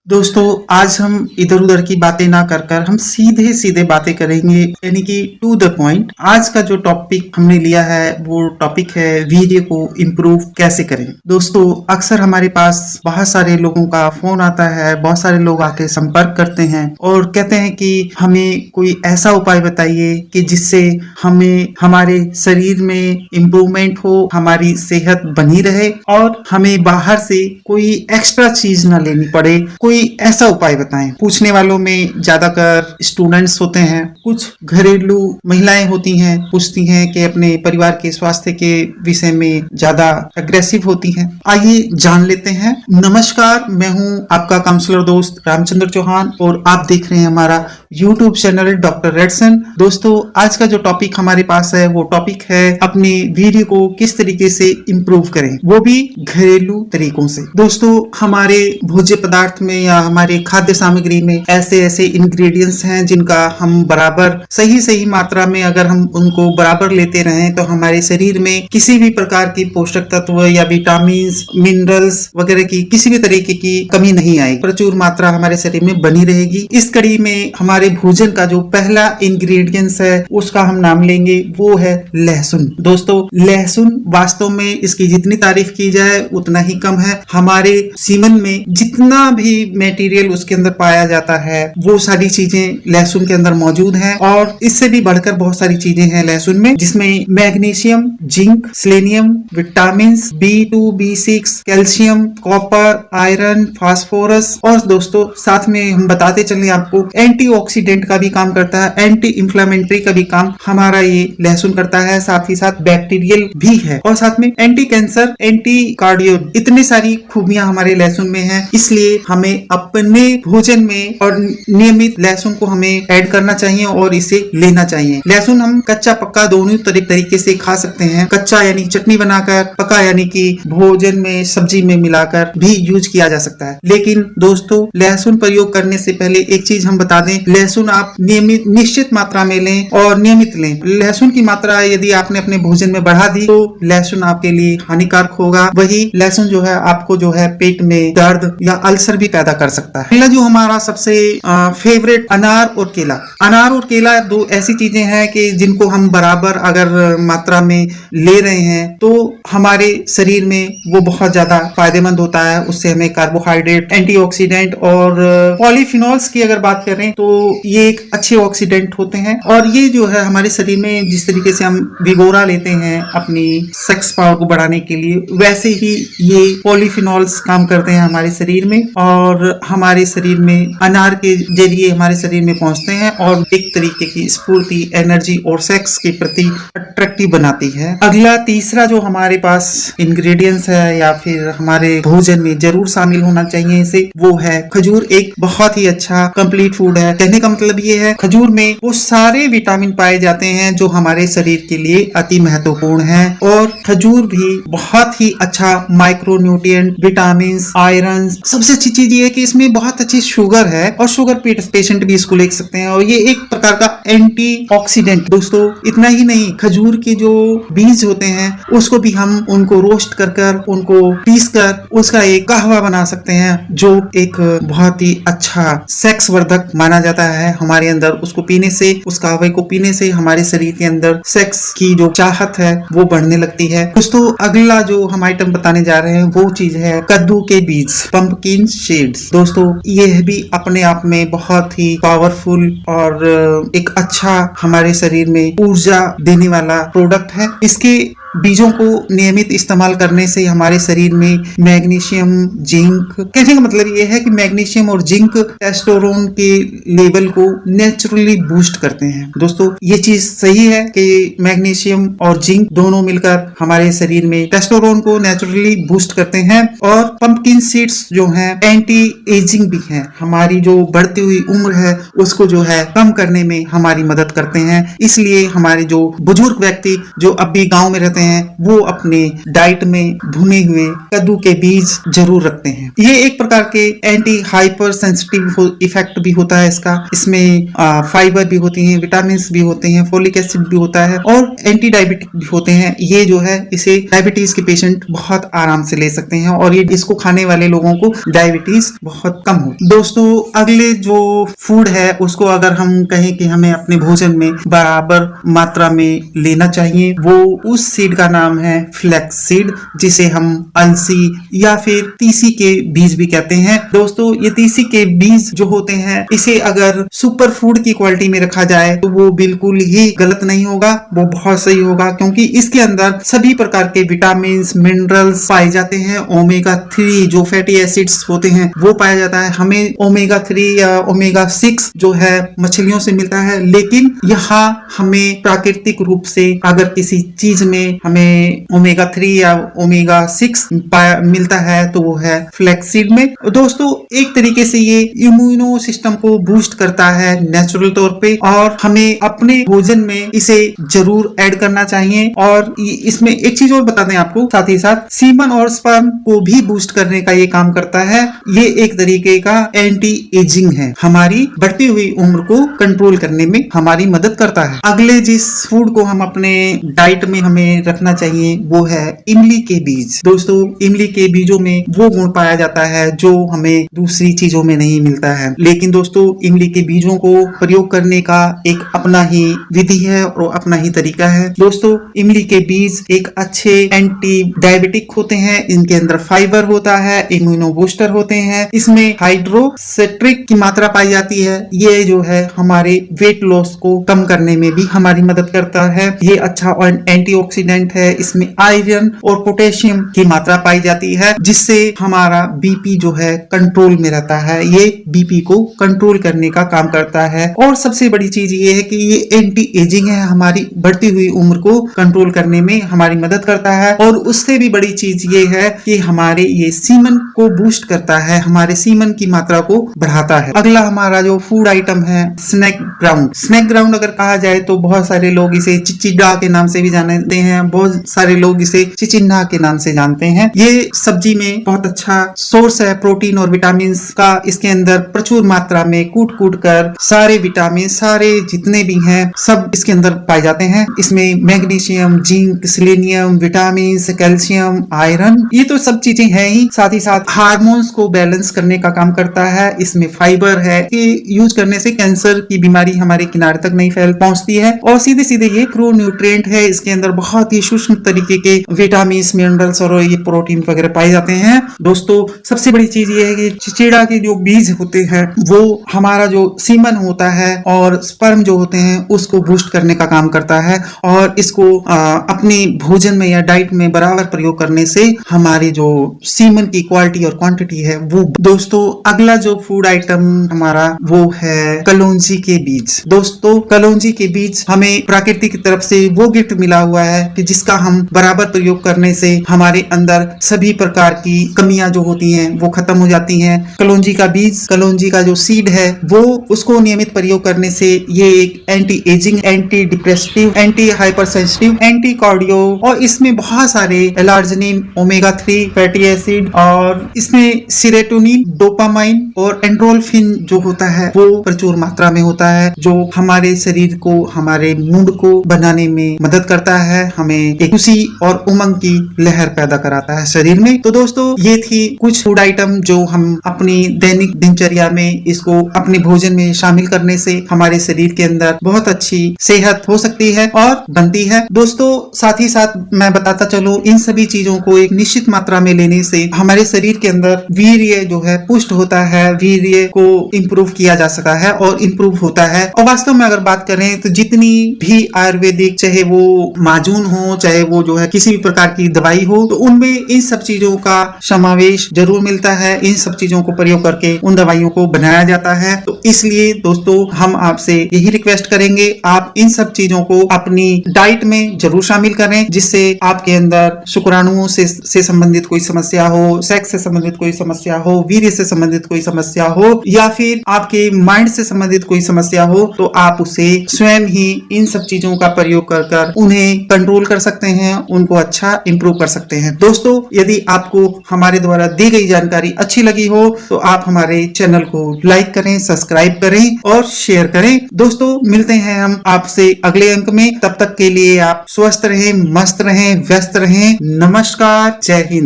दोस्तों आज हम इधर उधर की बातें ना कर कर हम सीधे सीधे बातें करेंगे, यानी कि टू द पॉइंट। आज का जो टॉपिक हमने लिया है वो टॉपिक है वीर्य को इम्प्रूव कैसे करें। दोस्तों अक्सर हमारे पास बहुत सारे लोगों का फोन आता है, बहुत सारे लोग आके संपर्क करते हैं और कहते हैं कि हमें कोई ऐसा उपाय बताइए कि जिससे हमें हमारे शरीर में इम्प्रूवमेंट हो, हमारी सेहत बनी रहे और हमें बाहर से कोई एक्स्ट्रा चीज ना लेनी पड़े। कोई ऐसा उपाय बताएं। पूछने वालों में ज्यादातर स्टूडेंट्स होते हैं, कुछ घरेलू महिलाएं होती हैं, पूछती हैं कि अपने परिवार के स्वास्थ्य के विषय में ज्यादा अग्रेसिव होती हैं। आइए जान लेते हैं। नमस्कार, मैं हूं आपका काउंसलर दोस्त रामचंद्र चौहान और आप देख रहे हैं हमारा यूट्यूब चैनल डॉक्टर रेडसन। दोस्तों आज का जो टॉपिक हमारे पास है वो टॉपिक है अपने वीर्य को किस तरीके से इम्प्रूव करें, वो भी घरेलू तरीकों से। दोस्तों हमारे भोज्य पदार्थ में या हमारे खाद्य सामग्री में ऐसे ऐसे इंग्रेडिएंट्स हैं जिनका हम बराबर सही मात्रा में अगर हम उनको बराबर लेते रहें तो हमारे शरीर में किसी भी प्रकार की पोषक तत्व या विटामिन मिनरल्स वगैरह की किसी भी तरीके की कमी नहीं आएगी, प्रचुर मात्रा हमारे शरीर में बनी रहेगी। इस कड़ी में हमारे भोजन का जो पहला इंग्रेडिएंट्स है उसका हम नाम लेंगे, वो है लहसुन। दोस्तों लहसुन वास्तव में इसकी जितनी तारीफ की जाए उतना ही कम है। हमारे सीमन में जितना भी मटेरियल उसके अंदर पाया जाता है वो सारी चीजें लहसुन के अंदर मौजूद हैं और इससे भी बढ़कर बहुत सारी चीजें हैं लहसुन में, जिसमें magnesium, zinc, selenium, vitamin B2, B6, calcium, copper, iron, phosphorus और दोस्तों साथ में हम बताते चले आपको एंटीऑक्सीडेंट का भी काम करता है, एंटी इंफ्लेमेटरी का भी काम हमारा ये लहसुन करता है, साथ ही साथ बैक्टीरियल भी है और साथ में एंटी कैंसर, एंटी कार्डियो, इतनी सारी खूबियां हमारे लहसुन में है। इसलिए हमें अपने भोजन में और नियमित लहसुन को हमें ऐड करना चाहिए और इसे लेना चाहिए। लहसुन हम कच्चा पक्का दोनों तरीके से खा सकते हैं। कच्चा यानी चटनी बनाकर, पका यानी कि भोजन में सब्जी में मिलाकर भी यूज किया जा सकता है। लेकिन दोस्तों लहसुन प्रयोग करने से पहले एक चीज हम बता दें, लहसुन आप नियमित निश्चित मात्रा में लें और नियमित लें। लहसुन की मात्रा यदि आपने अपने भोजन में बढ़ा दी तो लहसुन आपके लिए हानिकारक होगा। वही लहसुन जो है आपको जो है पेट में दर्द या अल्सर भी पैदा कर सकता है। पहला जो हमारा सबसे फेवरेट अनार और केला। अनार और केला दो ऐसी चीजें हैं कि जिनको हम बराबर अगर मात्रा में ले रहे हैं तो हमारे शरीर में वो बहुत ज्यादा फायदेमंद होता है। उससे हमें कार्बोहाइड्रेट, एंटीऑक्सीडेंट और पॉलीफिनॉल्स की अगर बात करें तो ये एक अच्छे ऑक्सीडेंट होते हैं और ये जो है हमारे शरीर में जिस तरीके से हम विगोरा लेते हैं अपनी सेक्स पावर को बढ़ाने के लिए, वैसे ही ये पॉलीफिनॉल्स काम करते हैं हमारे शरीर में और हमारे शरीर में अनार के जरिए हमारे शरीर में पहुंचते हैं और एक तरीके की स्फूर्ति, एनर्जी और सेक्स के प्रति अट्रैक्टिव बनाती है। अगला तीसरा जो हमारे पास इंग्रेडिएंट्स है या फिर हमारे भोजन में जरूर शामिल होना चाहिए इसे, वो है खजूर। एक बहुत ही अच्छा कंप्लीट फूड है। कहने का मतलब ये है खजूर में वो सारे विटामिन पाए जाते हैं जो हमारे शरीर के लिए अति महत्वपूर्ण है और खजूर भी बहुत ही अच्छा माइक्रोन्यूट्रिएंट, विटामिन, आयरन, सबसे अच्छी चीज ये है कि इसमें बहुत अच्छी शुगर है और शुगर पेशेंट भी इसको ले सकते हैं और ये एक प्रकार का एंटीऑक्सीडेंट। दोस्तों इतना ही नहीं, खजूर के जो बीज होते हैं उसको भी हम उनको रोस्ट कर उनको पीस कर उसका एक कहवा बना सकते हैं जो एक बहुत ही अच्छा सेक्स वर्धक माना जाता है हमारे अंदर। उसको पीने से, उस कहवे को पीने से हमारे शरीर के अंदर सेक्स की जो चाहत है वो बढ़ने लगती है। दोस्तों अगला जो हम आइटम बताने जा रहे हैं वो चीज है कद्दू के बीज, पंपकिन सीड्स। दोस्तों यह भी अपने आप में बहुत ही पावरफुल और एक अच्छा हमारे शरीर में ऊर्जा देने वाला प्रोडक्ट है। इसके बीजों को नियमित इस्तेमाल करने से हमारे शरीर में मैग्नीशियम, जिंक, कहने का मतलब ये है कि मैग्नीशियम और जिंक टेस्टोस्टेरोन के लेवल को नेचुरली बूस्ट करते हैं। दोस्तों ये चीज सही है कि मैग्नीशियम और जिंक दोनों मिलकर हमारे शरीर में टेस्टोस्टेरोन को नेचुरली बूस्ट करते हैं और पंपकिन सीड्स जो हैं एंटी एजिंग भी हैं, हमारी जो बढ़ती हुई उम्र है उसको जो है कम करने में हमारी मदद करते हैं। इसलिए हमारे जो बुजुर्ग व्यक्ति जो अब भी गाँव में रहते हैं हैं वो अपने डाइट में भुने हुए कद्दू के बीज जरूर रखते हैं। ये एक प्रकार के एंटी हाइपर सेंसिटिव इफेक्ट भी होता है इसका। इसमें फाइबर भी होती है, विटामिन भी होते हैं, फोलिक एसिड भी होता है और एंटी डायबिटिक भी होते हैं। ये जो है इसे डायबिटीज के पेशेंट बहुत आराम से ले सकते हैं और ये इसको खाने वाले लोगों को डायबिटीज बहुत कम होती है। दोस्तों अगले जो फूड है उसको अगर हम कहें कि हमें अपने भोजन में बराबर मात्रा में लेना चाहिए, वो उस सीड का नाम है फ्लैक्स सीड, जिसे हम अलसी या फिर तीसी के बीज भी कहते हैं। दोस्तों ये तीसी के बीज जो होते हैं इसे अगर सुपर फूड की क्वालिटी में रखा जाए तो वो बिल्कुल ही गलत नहीं होगा, वो बहुत सही होगा, क्योंकि इसके अंदर सभी प्रकार के विटामिन मिनरल्स पाए जाते हैं। ओमेगा 3 जो फैटी एसिड्स होते हैं वो पाया जाता है। हमें ओमेगा 3 या ओमेगा 6 जो है मछलियों से मिलता है, लेकिन यहाँ हमें प्राकृतिक रूप से अगर किसी चीज में हमें ओमेगा 3 या ओमेगा 6 मिलता है तो वो है फ्लैक्स सीड में। दोस्तों एक तरीके से ये इम्यूनो सिस्टम को बूस्ट करता है नेचुरल तौर पे, और हमें अपने भोजन में इसे जरूर ऐड करना चाहिए। और इसमें एक चीज और बता दें आपको, साथ ही साथ सीमन और स्पर्म को भी बूस्ट करने का ये काम करता है। ये एक तरीके का एंटी एजिंग है, हमारी बढ़ती हुई उम्र को कंट्रोल करने में हमारी मदद करता है। अगले जिस फूड को हम अपने डाइट में हमें रखना चाहिए वो है इमली के बीज। दोस्तों इमली के बीजों में वो गुण पाया जाता है जो हमें दूसरी चीजों में नहीं मिलता है, लेकिन दोस्तों इमली के बीजों को प्रयोग करने का एक अपना ही विधि है और अपना ही तरीका है। दोस्तों इमली के बीज एक अच्छे एंटी डायबिटिक होते हैं, इनके अंदर फाइबर होता है, इम्यूनो बूस्टर होते हैं, इसमें हाइड्रोसेट्रिक की मात्रा पाई जाती है। ये जो है हमारे वेट लॉस को कम करने में भी हमारी मदद करता है। ये अच्छा एंटीऑक्सीडेंट है, इसमें आयरन और पोटेशियम की मात्रा पाई जाती है, जिससे हमारा बीपी जो है कंट्रोल में रहता है। ये बीपी को कंट्रोल करने का काम करता है। और सबसे बड़ी चीज ये है कि ये एंटी एजिंग है, हमारी बढ़ती हुई उम्र को कंट्रोल करने में हमारी मदद करता है। और उससे भी बड़ी चीज ये है कि हमारे ये सीमन को बूस्ट करता है, हमारे सीमन की मात्रा को बढ़ाता है। अगला हमारा जो फूड आइटम है स्नैक ग्राउंड। स्नैक ग्राउंड अगर कहा जाए तो बहुत सारे लोग इसे चिचिडा के नाम से भी जानते हैं, बहुत सारे लोग इसे चिचिन्ना के नाम से जानते हैं। ये सब्जी में बहुत अच्छा सोर्स है प्रोटीन और विटामिन का। इसके अंदर प्रचुर मात्रा में कूट कूट कर सारे विटामिन, सारे जितने भी हैं सब इसके अंदर पाए जाते हैं। इसमें magnesium, zinc, selenium, vitamin, calcium, iron, ये तो सब चीजें हैं ही। साथ ही साथ हार्मोन्स को बैलेंस करने का काम करता है। इसमें फाइबर है कि यूज करने से कैंसर की बीमारी हमारे किनारे तक नहीं फैल पहुंचती है। और सीधे सीधे ये क्रो न्यूट्रिएंट है, इसके अंदर बहुत ही सूक्ष्म तरीके के विटामिन, मिनरल्स और ये प्रोटीन वगैरह पाए जाते हैं। दोस्तों सबसे बड़ी चीज ये है कि चिचिड़ा के जो बीज होते हैं वो हमारा जो सीमन होता है और स्पर्म जो होते हैं उसको बूस्ट करने का काम करता है। और इसको अपने भोजन में या डाइट में बराबर प्रयोग करने से हमारी जो सीमन की क्वालिटी और क्वांटिटी है वो। दोस्तों अगला जो फूड आइटम हमारा वो है कलौंजी के बीज। दोस्तों कलौंजी के बीज हमें प्रकृति की तरफ से वो गिफ्ट मिला हुआ है कि जिसका हम बराबर प्रयोग करने से हमारे अंदर सभी प्रकार की कमियां जो होती हैं वो खत्म हो जाती हैं। कलौंजी का बीज, कलौंजी का जो सीड है वो, उसको नियमित प्रयोग करने से ये एक anti ageing, anti depressive, anti hypersensitive, anti cardio, और इसमें बहुत सारे एलार्जिनिन, ओमेगा 3 फैटी एसिड, और इसमें सीरोटोनिन, डोपामाइन और एंडोर्फिन जो होता है वो प्रचुर मात्रा में होता है, जो हमारे शरीर को, हमारे मूड को बनाने में मदद करता है, हमें एक खुशी और उमंग की लहर पैदा कराता है शरीर में। तो दोस्तों ये थी कुछ फूड आइटम जो हम अपनी दैनिक दिनचर्या में इसको अपने भोजन में शामिल करने से हमारे शरीर के अंदर बहुत अच्छी सेहत हो सकती है और बनती है। दोस्तों साथ ही साथ मैं बताता चलूं, इन सभी चीजों को एक निश्चित मात्रा में लेने से हमारे शरीर के अंदर वीर्य जो है पुष्ट होता है, वीर्य को इम्प्रूव किया जा सकता है और इम्प्रूव होता है। और वास्तव में अगर बात करें तो जितनी भी आयुर्वेदिक, चाहे वो माजून हो, चाहे वो जो है किसी भी प्रकार की दवाई हो, तो उनमें इन सब चीजों का समावेश जरूर मिलता है। इन सब चीजों को प्रयोग करके उन दवाइयों को बनाया जाता है। तो इसलिए दोस्तों हम आपसे यही रिक्वेस्ट करेंगे, आप इन सब चीजों को अपनी डाइट में जरूर शामिल करें, जिससे आपके अंदर शुक्राणुओं से संबंधित कोई समस्या हो, सेक्स से संबंधित कोई समस्या हो, वीर्य से संबंधित कोई समस्या हो, या फिर आपके माइंड से संबंधित कोई समस्या हो, तो आप उसे स्वयं ही इन सब चीजों का प्रयोग कर उन्हें कंट्रोल कर कर सकते हैं, उनको अच्छा इंप्रूव कर सकते हैं। दोस्तों, यदि आपको हमारे द्वारा दी गई जानकारी अच्छी लगी हो तो आप हमारे चैनल को लाइक करें, सब्सक्राइब करें और शेयर करें। दोस्तों, मिलते हैं हम आपसे अगले अंक में। तब तक के लिए आप स्वस्थ रहें, मस्त रहें, व्यस्त रहें। नमस्कार, जय हिंद।